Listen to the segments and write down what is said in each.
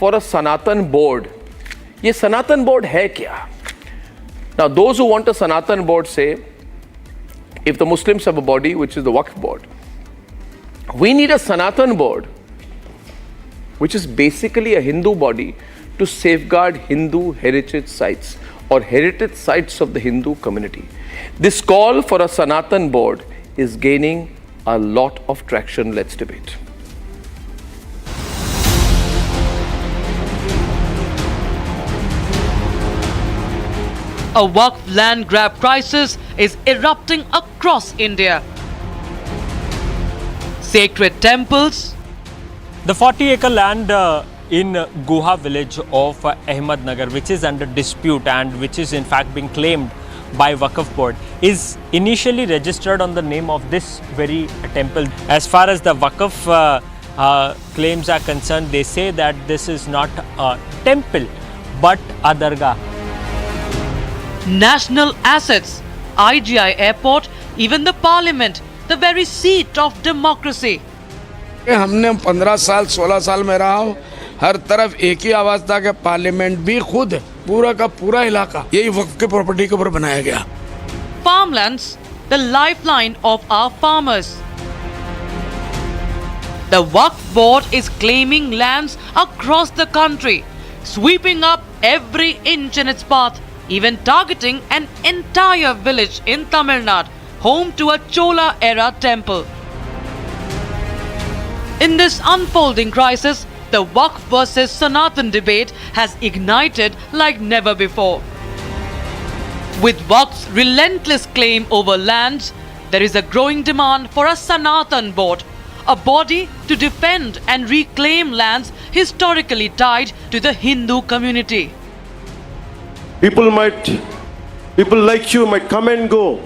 for a Sanatan board. ये Sanatan board है क्या? Now those who want a Sanatan board say, if the Muslims have a body which is the Waqf board, we need a Sanatan board which is basically a Hindu body to safeguard Hindu heritage sites or heritage sites of the Hindu community. This call for a Sanatan board is gaining a lot of traction. Let's debate. A Waqf land grab crisis is erupting across India. Sacred temples. The 40-acre land in Guha village of Ahmednagar, which is under dispute and which is in fact being claimed by Waqf board, is initially registered on the name of this very temple. As far as the Waqf claims are concerned, they say that this is not a temple but a dargah. National assets, IGI airport, even the parliament, the very seat of democracy. हमने 15 साल 16 साल में रहा हूँ, हर तरफ एक ही आवाज था कि पार्लियामेंट भी खुद पूरा का पूरा इलाका यही वक्फ के प्रॉपर्टी के ऊपर बनाया गया. Farmlands, the lifeline of our farmers. The Waqf board is claiming lands across the country, sweeping up every inch in its path, even targeting an entire village in Tamil Nadu, home to a Chola-era temple. In this unfolding crisis, the Waqf versus Sanatan debate has ignited like never before. With Waqf's relentless claim over lands, there is a growing demand for a Sanatan board, a body to defend and reclaim lands historically tied to the Hindu community. People like you might come and go,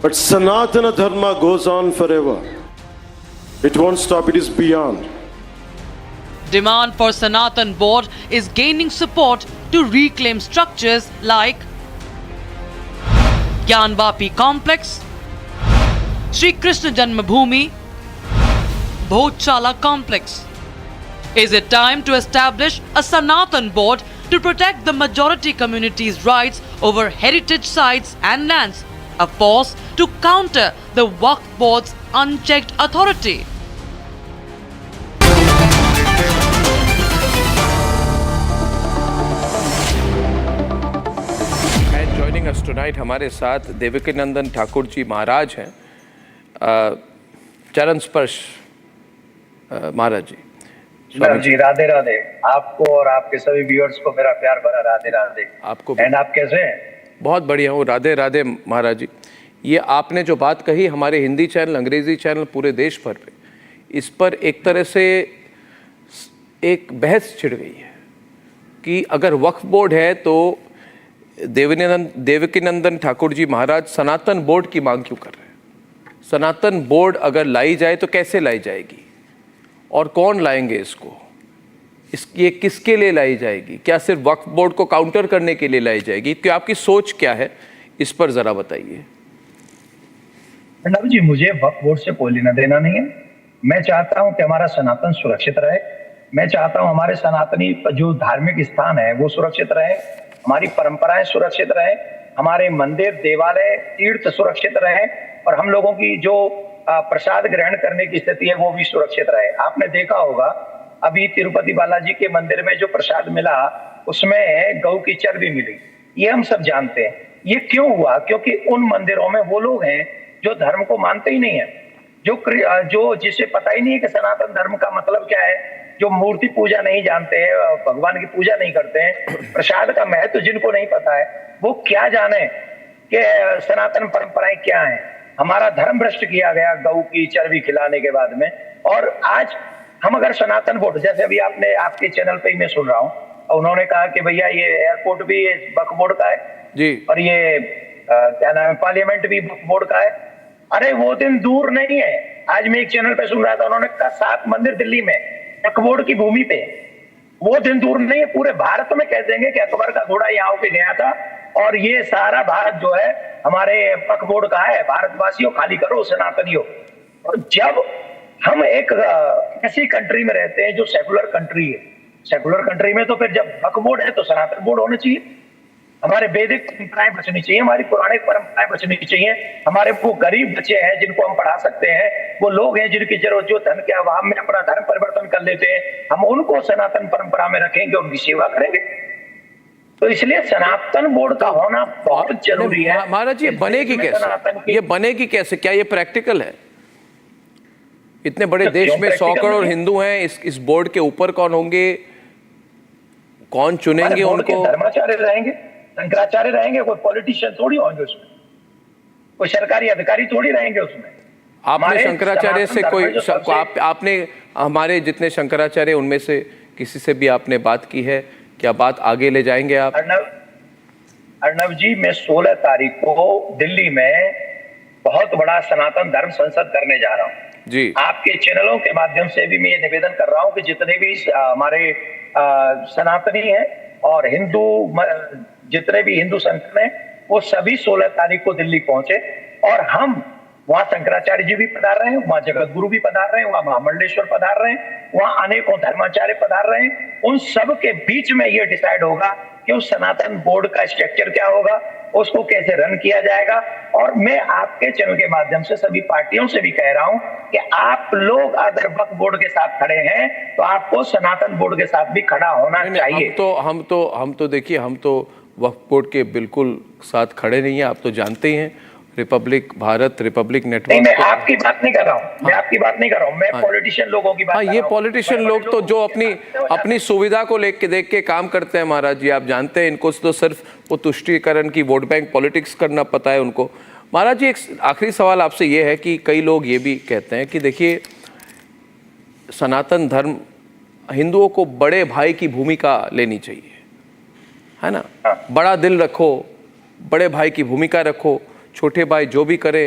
but Sanatana dharma goes on forever. It won't stop, it is beyond. Demand for Sanatan board is gaining support to reclaim structures like Gyanvapi complex, Sri Krishna Janmabhoomi, Bhojchala complex. Is it time to establish a Sanatan board to protect the majority community's rights over heritage sites and lands, a force to counter the Waqf board's unchecked authority? And joining us tonight, हमारे साथ देवकीनंदन ठाकुर जी महाराज हैं, चरण स्पर्श महाराज जी. जी राधे राधे. आपको और आपके सभी viewers को मेरा प्यार भरा राधे राधे. आपको एंड आप कैसे हैं? बहुत बढ़िया हूँ. राधे राधे महाराज जी. ये आपने जो बात कही, हमारे हिंदी चैनल, अंग्रेजी चैनल, पूरे देश भर पे इस पर एक तरह से एक बहस छिड़ गई है कि अगर वक्फ बोर्ड है तो देवकीनंदन ठाकुर जी महाराज सनातन बोर्ड की मांग क्यों कर रहे हैं? सनातन बोर्ड अगर लाई जाए तो कैसे लाई जाएगी और कौन लाएंगे इसको? ये किसके लिए लाई जाएगी? क्या सिर्फ वक्फ बोर्ड को काउंटर करने के लिए लाई जाएगी? क्या आपकी सोच क्या है, इस पर जरा बताइए. अर्नब जी, मुझे वक्फ बोर्ड से कोई लेना देना नहीं है. मैं चाहता हूं कि हमारा सनातन सुरक्षित रहे. मैं चाहता हूं हमारे सनातनी जो धार्मिक स्थान है वो सुरक्षित रहे, हमारी परंपराएं सुरक्षित रहे, हमारे मंदिर, देवालय, तीर्थ सुरक्षित रहे और हम लोगों की जो प्रसाद ग्रहण करने की स्थिति है वो भी सुरक्षित रहे. आपने देखा होगा अभी तिरुपति बालाजी के मंदिर में जो प्रसाद मिला उसमें गौ की चर्बी मिली. ये हम सब जानते हैं. ये क्यों हुआ? क्योंकि उन मंदिरों में वो लोग हैं जो धर्म को मानते ही नहीं है, जो जिसे पता ही नहीं है कि सनातन धर्म का मतलब क्या है, जो मूर्ति पूजा नहीं जानते हैं, भगवान की पूजा नहीं करते हैं, प्रसाद का महत्व जिनको नहीं पता है, वो क्या जाने कि सनातन परंपराएं क्या हैं. हमारा धर्म भ्रष्ट किया गया गौ की चर्बी खिलाने के बाद में. और आज हम अगर सनातन बोर्ड, जैसे अभी आपके चैनल पे ही मैं सुन रहा हूँ, उन्होंने कहा कि भैया ये एयरपोर्ट भी वक्फ बोर्ड का है जी, और ये क्या नाम है, पार्लियामेंट भी वक्फ बोर्ड का है. अरे वो दिन दूर नहीं है. आज मैं एक चैनल पे सुन रहा था, उन्होंने कहा 7 मंदिर दिल्ली में वक्फ बोर्ड की भूमि पे. वो दिन दूर नहीं है. पूरे भारत में कह देंगे कि अकबर का घोड़ा यहाँ होके गया था और ये सारा भारत जो है हमारे वक्फ बोर्ड का है. भारतवासियों खाली करो, सनातनियों. और जब हम एक ऐसी कंट्री में रहते हैं जो सेकुलर कंट्री है, सेकुलर कंट्री में तो फिर जब वक्फ बोर्ड है तो सनातन बोर्ड होना चाहिए। हमारे वैदिक परंपराएं बचनी चाहिए, हमारी पौराणिक परंपराएं बचनी चाहिए। हमारे वो गरीब बच्चे हैं जिनको हम पढ़ा सकते हैं, वो लोग हैं जिनकी जरूरत जो धन के अभाव में अपना धर्म परिवर्तन कर लेते हैं, हम उनको सनातन परंपरा में रखेंगे, उनकी सेवा करेंगे। तो इसलिए सनातन बोर्ड का होना बहुत जरूरी है। महाराज ये बनेगी कैसे? ये बनेगी कैसे? क्या ये प्रैक्टिकल है? इतने बड़े देश में 100 करोड़ हिंदू हैं, इस बोर्ड के ऊपर कौन होंगे, कौन चुनेंगे उनको? धर्माचार्य रहेंगे, शंकराचार्य रहेंगे, कोई पॉलिटिशियन थोड़ी होंगे उसमें, कोई सरकारी अधिकारी थोड़ी रहेंगे उसमें। आपने शंकराचार्य से आपने हमारे जितने शंकराचार्य उनमें से किसी से भी आपने बात की है? क्या बात आगे ले जाएंगे आप? अर्नब जी, मैं 16 तारीख को दिल्ली में बहुत बड़ा सनातन धर्म संसद करने जा रहा हूँ जी। आपके चैनलों के माध्यम से भी मैं ये निवेदन कर रहा हूँ कि जितने भी हमारे सनातनी हैं और हिंदू, जितने भी हिंदू संगठन हैं, वो सभी 16 तारीख को दिल्ली पहुंचे और हम वहां शंकराचार्य जी भी पधार रहे हैं, वहां जगत गुरु भी पधार रहे हैं, वहां महामंडलेश्वर पधार रहे हैं, वहां अनेकों धर्माचार्य पधार रहे हैं। उन सब के बीच में यह डिसाइड होगा कि उस सनातन बोर्ड का स्ट्रक्चर क्या होगा, उसको कैसे रन किया जाएगा। और मैं आपके चैनल के माध्यम से सभी पार्टियों से भी कह रहा हूं कि आप लोग अगर वक्फ बोर्ड के साथ खड़े हैं तो आपको सनातन बोर्ड के साथ भी खड़ा होना चाहिए। हम तो देखिए, हम तो वक्फ बोर्ड के बिल्कुल साथ खड़े नहीं है, आप तो जानते ही हैं। Republic Bharat, Republic network. मैं आपकी बात नहीं कर रहा हूँ, मैं आपकी बात नहीं कर रहा हूँ, मैं पॉलिटिशियन लोगों की बात कर रहा हूँ। ये पॉलिटिशियन लोग तो जो अपनी सुविधा को लेके देख के काम करते हैं महाराज जी, आप जानते हैं, इनको तो सिर्फ वो तुष्टीकरण की वोट बैंक पॉलिटिक्स करना पता है उनको। महाराज जी, एक आखिरी सवाल आपसे ये है कि कई लोग ये भी कहते हैं कि देखिए, सनातन धर्म हिंदुओं को बड़े भाई की भूमिका लेनी चाहिए, है ना? बड़ा दिल रखो, बड़े भाई की भूमिका रखो, छोटे भाई जो भी करे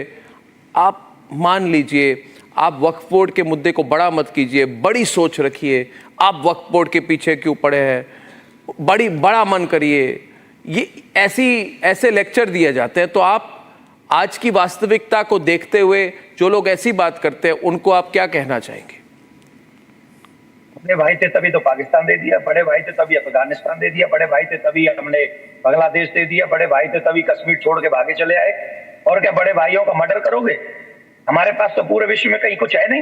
आप मान लीजिए, आप वक्फ बोर्ड के मुद्दे को बड़ा मत कीजिए, बड़ी सोच रखिए, आप वक्फ बोर्ड के पीछे क्यों पड़े हैं, बड़ा मन करिए। ये ऐसे लेक्चर दिए जाते हैं, तो आप आज की वास्तविकता को देखते हुए जो लोग ऐसी बात करते हैं उनको आप क्या कहना चाहेंगे? बड़े भाई थे तभी तो पाकिस्तान दे दिया, बड़े भाई थे तभी अफगानिस्तान दे दिया, बड़े भाई थे तभी हमने बांग्लादेश दे दिया, बड़े भाई थे तभी कश्मीर छोड़ के भागे चले आए। और क्या बड़े भाइयों का मर्डर करोगे? हमारे पास तो पूरे विश्व में कहीं कुछ है नहीं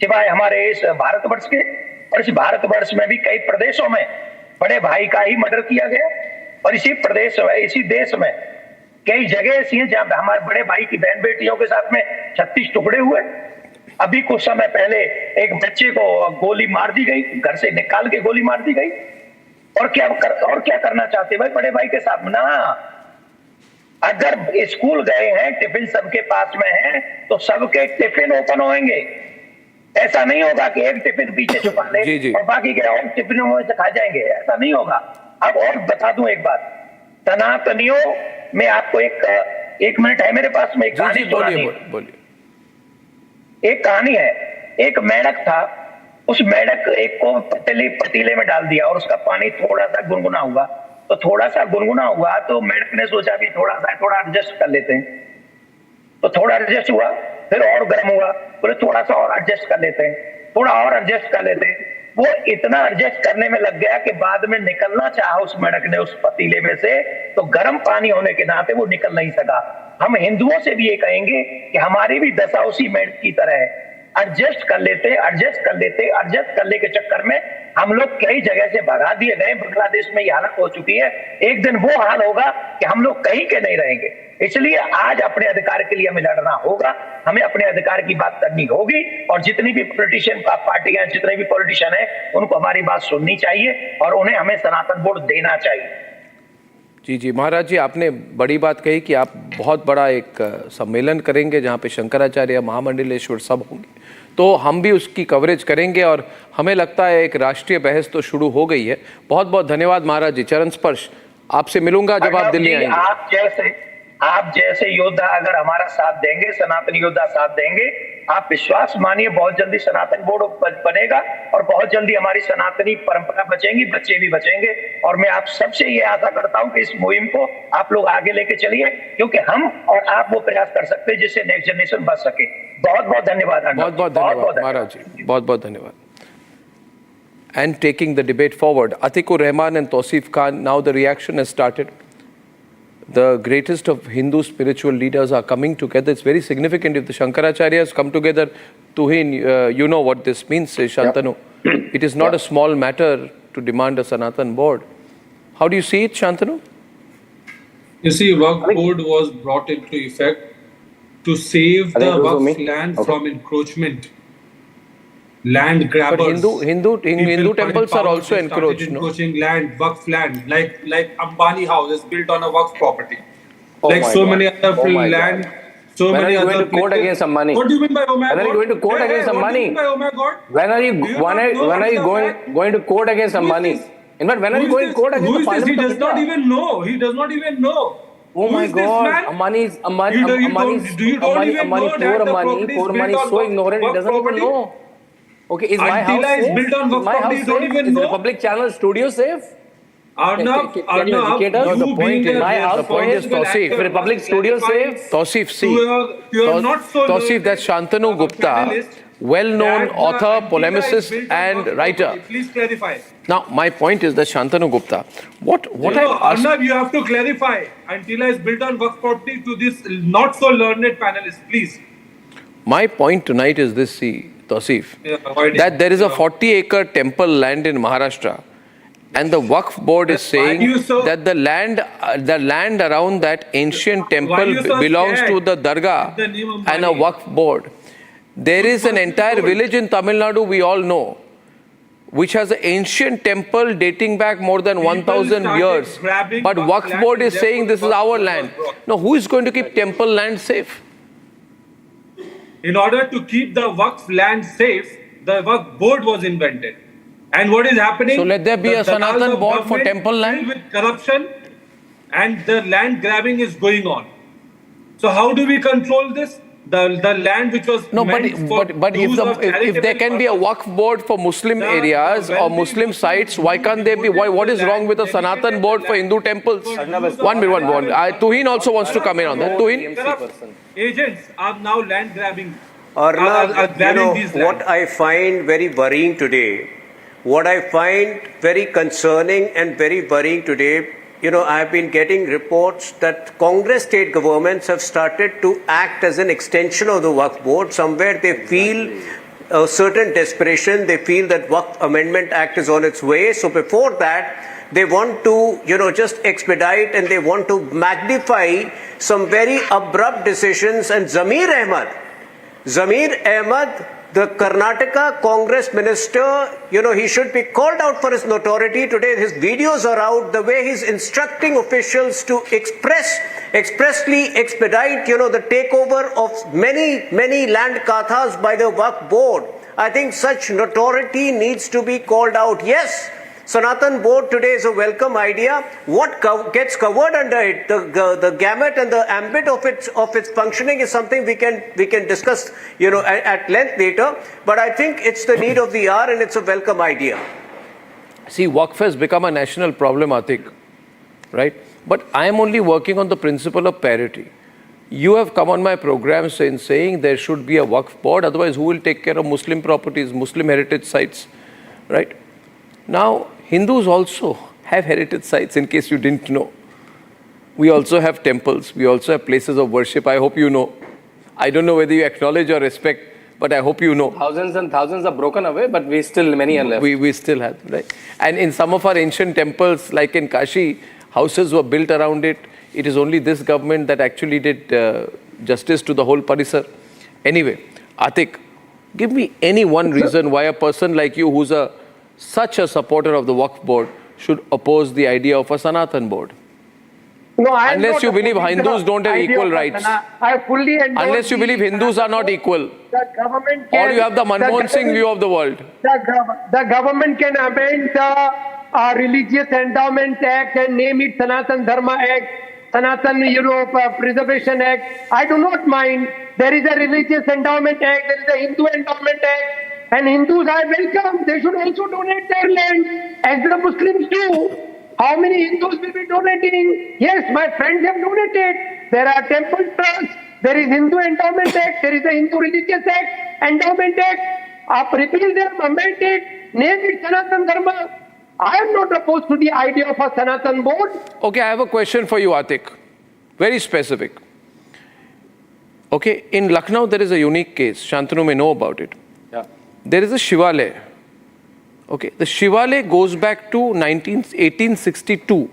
सिवाय हमारे इस भारतवर्ष के, और इस भारतवर्ष में भी कई प्रदेशों में बड़े भाई का ही मर्डर किया गया। और इसी प्रदेश में, इसी देश में कई जगह ऐसी हैं जहां हमारे बड़े भाई की बहन बेटियों के साथ में 36 टुकड़े हुए। अभी कुछ समय पहले एक बच्चे को गोली मार दी गई, घर से निकाल के गोली मार दी गई। और क्या करना चाहते भाई बड़े भाई के साथ ना? अगर स्कूल गए हैं, टिफिन सबके पास में है, तो सबके टिफिन ओपन होंगे। ऐसा नहीं होगा कि एक टिफिन पीछे छुपा ले और बाकी के और टिफिनों में से खा जाएंगे, ऐसा नहीं होगा। अब और बता दूं एक बात, सनातनियों में आपको एक मिनट है मेरे पास में, एक कहानी सुनानी। एक कहानी है, एक मेंढक था, उस मेंढक एक को पतीले में डाल दिया और उसका पानी थोड़ा सा गुनगुना हुआ। तो थोड़ा सा गुनगुना हुआ तो मेंढक ने सोचा भी थोड़ा एडजस्ट कर लेते हैं। तो थोड़ा एडजस्ट हुआ, फिर और गर्म हुआ, बोले थोड़ा सा और एडजस्ट कर लेते हैं, थोड़ा और एडजस्ट कर लेते हैं। वो इतना एडजस्ट करने में लग गया कि बाद में निकलना चाहा उस मेंढक ने उस पतीले में से, तो गर्म पानी होने के नाते वो निकल नहीं सका। हम हिंदुओं से भी ये कहेंगे कि हमारी भी दशा उसी मेंढक की तरह है, एडजस्ट कर लेते के चक्कर में हम लोग कई जगह से भगा दिए गए। बांग्लादेश में ये हालत हो चुकी है, एक दिन वो हाल होगा कि हम लोग कहीं के नहीं रहेंगे। इसलिए आज अपने अधिकार के लिए हमें लड़ना होगा, हमें अपने अधिकार की बात करनी होगी, और जितनी भी पॉलिटिशियन पार्टियां, जितने भी पॉलिटिशियन हैं, उनको हमारी बात सुननी चाहिए और उन्हें हमें सनातन बोर्ड देना चाहिए। जी महाराज जी, आपने बड़ी बात कही कि आप बहुत बड़ा एक सम्मेलन करेंगे जहाँ पे शंकराचार्य, महामंडलेश्वर सब होंगे, तो हम भी उसकी कवरेज करेंगे और हमें लगता है एक राष्ट्रीय बहस तो शुरू हो गई है। बहुत बहुत धन्यवाद महाराज जी, चरण स्पर्श। आपसे मिलूंगा जब आप दिल्ली आएंगे। आप जैसे योद्धा अगर हमारा साथ देंगे, सनातन योद्धा साथ देंगे, आप विश्वास मानिए बहुत जल्दी सनातन बोर्ड बनेगा और बहुत जल्दी हमारी सनातनी परंपरा बचेंगी, बच्चे भी बचेंगे। और मैं आप सबसे ये आशा करता हूं कि इस मुहिम को आप लोग आगे लेके चलिए, क्योंकि हम और आप वो प्रयास कर सकते हैं जिससे नेक्स्ट जनरेशन बच सके। बहुत बहुत धन्यवाद। बहुत बहुत धन्यवाद महाराज जी, बहुत बहुत धन्यवाद। and taking the debate forward. Atikur Rahman and Tausif Khan, now the reaction has started. The greatest of Hindu spiritual leaders are coming together. It's very significant. If the Shankaracharyas come together, Tuhin, you know what this means, says Shantanu. It is not a small matter to demand a Sanatan board. How do you see it, Shantanu? You see, Waqf board was brought into effect to save the Waqf land from encroachment. Land grabbers. But Hindu temples are also encroached, no? Encroaching land, Waqf land, like Ambani house is built on a Waqf property. Oh like so God. many other land, so when many are you other going to court against Ambani? What do you mean by oh my When God? are you going to court against What do you Ambani? mean by oh my God? When are you going to court against Ambani? In fact, when are you going to court against the Parliament? He does not even know. He does not even know. Oh my God! Ambani's poor Ambani is so ignorant. He doesn't even know. Okay, is my house safe? Built on Waqf property, don't even Is know. Republic Channel studio safe? Arnab, Can you educate us? No, the point is, my house the point is, safe? Tausif. Is Republic studio safe? Tausif, see. You are not so Tausif, that's Shantanu Gupta, well-known author, polemicist and writer. Please clarify. Now, my point is that Shantanu Gupta, what I asked... Arnab, you have to clarify. Antila is built on Waqf property to this not so learned panelist, please. My point tonight is this, see, Tausif, Yeah, that there is a 40-acre temple land in Maharashtra, and the Waqf board is saying that the land around that ancient temple belongs to the Dargah and a Waqf board. There is an entire village in Tamil Nadu, we all know, which has an ancient temple dating back more than 1,000 years. But Waqf board is saying this is our land. Now, who is going to keep temple land safe? In order to keep the Waqf land safe, the Waqf board was invented. And what is happening? So let there be a Sanatan board for temple land? With corruption and the land grabbing is going on. So how do we control this? The land which was No, but if there can be a Waqf board for Muslim areas or Muslim sites, why can't there be? What is wrong with a Sanatan board for Hindu temples? One minute. Tuhin also wants to come in on that. Tuhin? Agents are now land grabbing. Arnab, what I find very worrying today, what I find very concerning and very worrying today, I have been getting reports that Congress state governments have started to act as an extension of the Waqf board. Somewhere they feel a certain desperation. They feel that Waqf Amendment Act is on its way. So before that, they want to, just expedite and they want to magnify some very abrupt decisions. And Zamir Ahmad, the Karnataka Congress minister, he should be called out for his notoriety. Today his videos are out, the way he's instructing officials to expressly expedite, the takeover of many land kathas by the Waqf board. I think such notoriety needs to be called out. Yes, Sanatan board today is a welcome idea. What gets covered under it, the gamut and the ambit of its functioning is something we can discuss, at length later. But I think it's the need of the hour and it's a welcome idea. See, Waqf has become a national problem, Atik, right? But I am only working on the principle of parity. You have come on my program saying there should be a Waqf board, otherwise who will take care of Muslim properties, Muslim heritage sites, right? Now, Hindus also have heritage sites, in case you didn't know. We also have temples. We also have places of worship. I hope you know. I don't know whether you acknowledge or respect, but I hope you know. Thousands and thousands are broken away, but many are left. We still have, right? And in some of our ancient temples, like in Kashi, houses were built around it. It is only this government that actually did justice to the whole parisar. Anyway, Atik, give me any one reason why a person like you, who's such a supporter of the Waqf board, should oppose the idea of a Sanatan board. No, unless you believe Hindus don't have equal rights. I fully endorse. Unless you believe Hindus are not equal. The government can, or you have the Manmohan Singh view of the world. The government can amend the Religious Endowment Act and name it Sanatan Dharma Act, Sanatan Preservation Act. I do not mind. There is a Religious Endowment Act, there is a Hindu Endowment Act. And Hindus are welcome. They should also donate their land as the Muslims do. How many Hindus will be donating? Yes, my friends have donated. There are temple trusts. There is Hindu Endowment Act. There is a Hindu Religious Act, Endowment Act. Repeal them, amend it. name it Sanatan Dharma. I am not opposed to the idea of a Sanatan board. Okay, I have a question for you, Atik. Very specific. Okay, in Lucknow there is a unique case. Shantanu may know about it. Yeah. There is a Shivalaya. Okay, the Shivalaya goes back to 1862.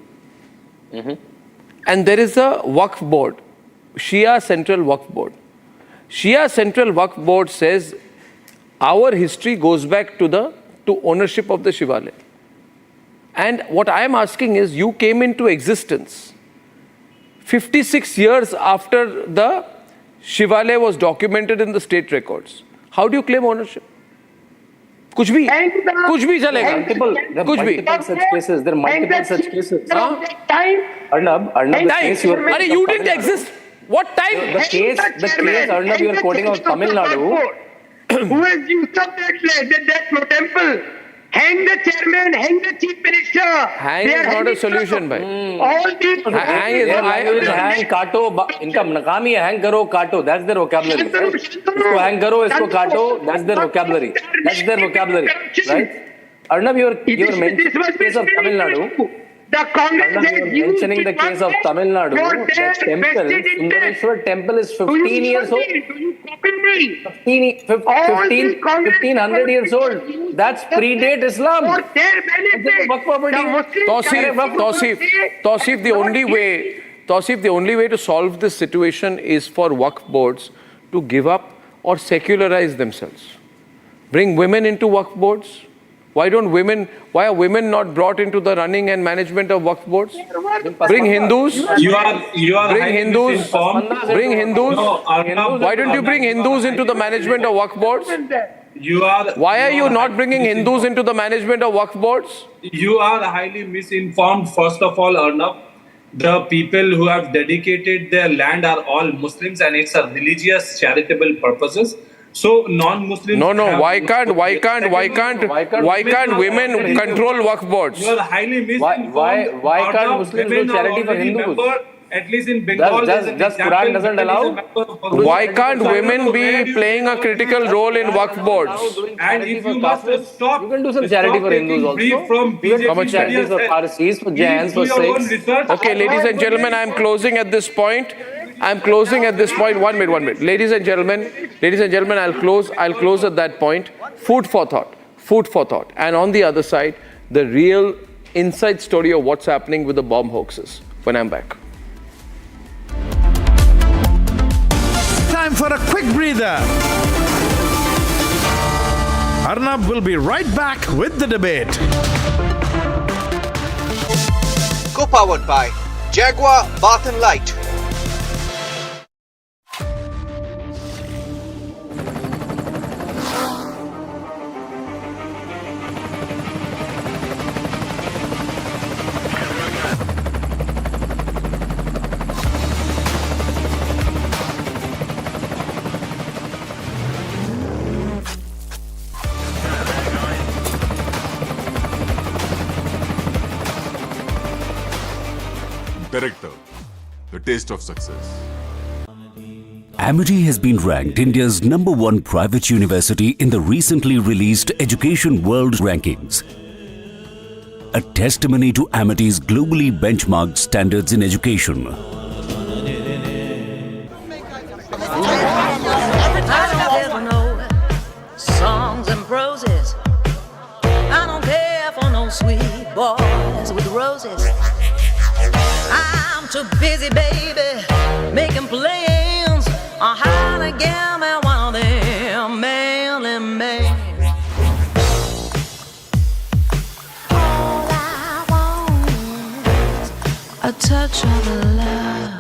And there is a Waqf board, Shia Central Waqf Board. Shia Central Waqf Board says our history goes back to ownership of the Shivalaya. And what I am asking is, you came into existence 56 years after the Shivalaya was documented in the state records. How do you claim ownership? कुछ भी चलेगा, कुछ भी. There are multiple such cases. Arnab, Arey, you didn't exist. What time? The case, Arnab, you are quoting of Tamil Nadu. Who has usurped that temple? Hang the chairman, hang the chief minister. Hang is not a solution, bhai. All these hang, kato. इनका नाम ही है hang करो, काटो. That's their vocabulary. Right? इसको hang करो, इसको काटो. That's their vocabulary. Right? Arnab, you are mentioning the case of Tamil Nadu. Mentioning the case of Tamil Nadu, the temple, Sundareshwar temple is 15 years old. 1500 years old. That's predate Islam. Tausif, the only way to solve this situation is for Waqf boards to give up or secularize themselves. Bring women into Waqf boards. Why are women not brought into the running and management of Waqf boards? Bring Hindus. You are bring Hindus. misinformed. Bring Hindus. No, Arnab, Why don't you bring Hindus into the management of Waqf boards? Why are you not bringing Hindus into the management of Waqf boards? You are highly misinformed. First of all, Arnab, the people who have dedicated their land are all Muslims, and it's a religious charitable purposes. So non-Muslims. No. Why can't women control Waqf boards? You are highly misinformed. Why can't Muslims do charity for Hindus? At least in Bengal, Does Quran doesn't allow? Why can't women be playing a critical role in Waqf boards? And if you must stop, you can do some charity for Hindus also. From How much charities for Parsis, for Jains, for Sikhs? Okay, ladies and gentlemen, I am closing at this point. 1 minute. Ladies and gentlemen, I'll close at that point. Food for thought. And on the other side, the real inside story of what's happening with the bomb hoaxes when I'm back. Time for a quick breather. Arnab will be right back with the debate. Co-powered by Jaguar Bath & Light. Director, the taste of success. Amity has been ranked India's #1 private university in the recently released Education World Rankings. A testimony to Amity's globally benchmarked standards in education. Songs and proses. I don't care for no sweet boys with roses. I'm too busy, baby, making plans on how to get me one of them manly men. All I want is a touch of love.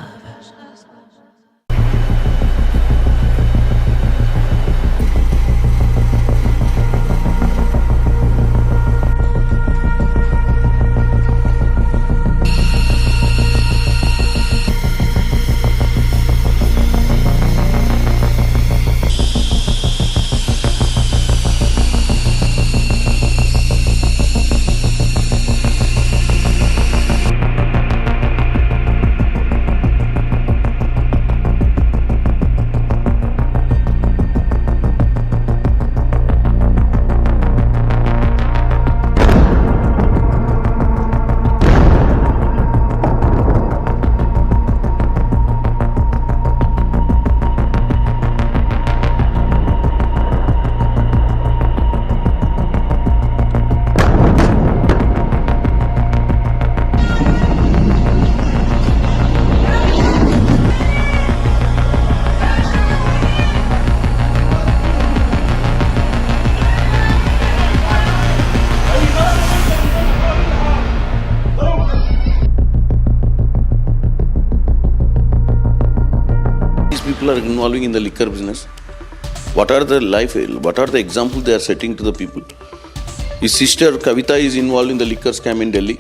people are involving in the liquor business? What are the examples they are setting to the people? His sister Kavita is involved in the liquor scam in Delhi.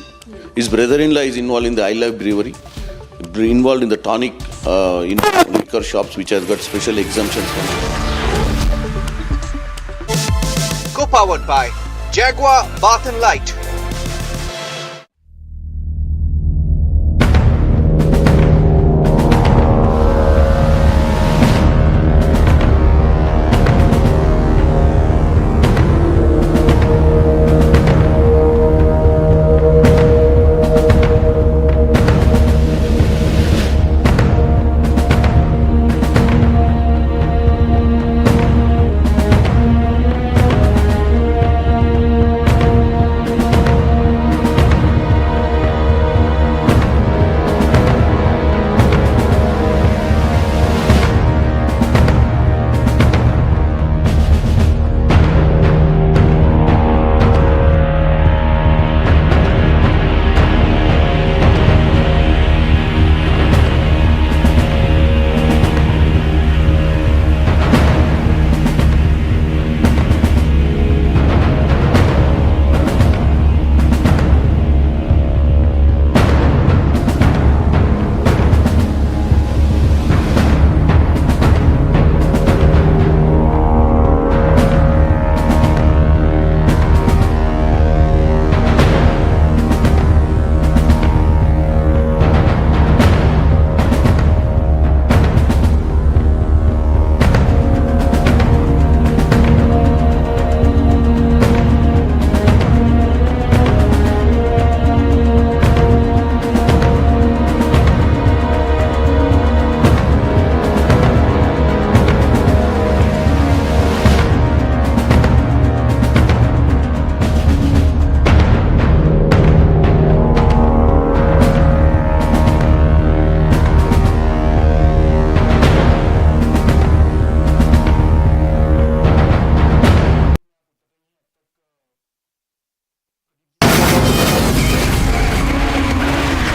His brother-in-law is involved in the I Love Brewery, involved in the tonic liquor shops which has got special exemptions. Co-powered by Jaguar Bath and Light.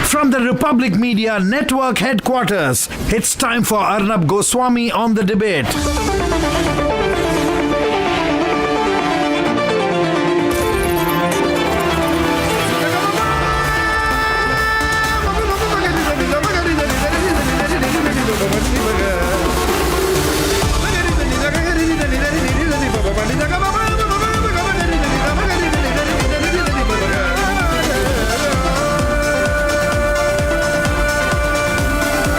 From the Republic Media Network headquarters, it's time for Arnab Goswami on the debate.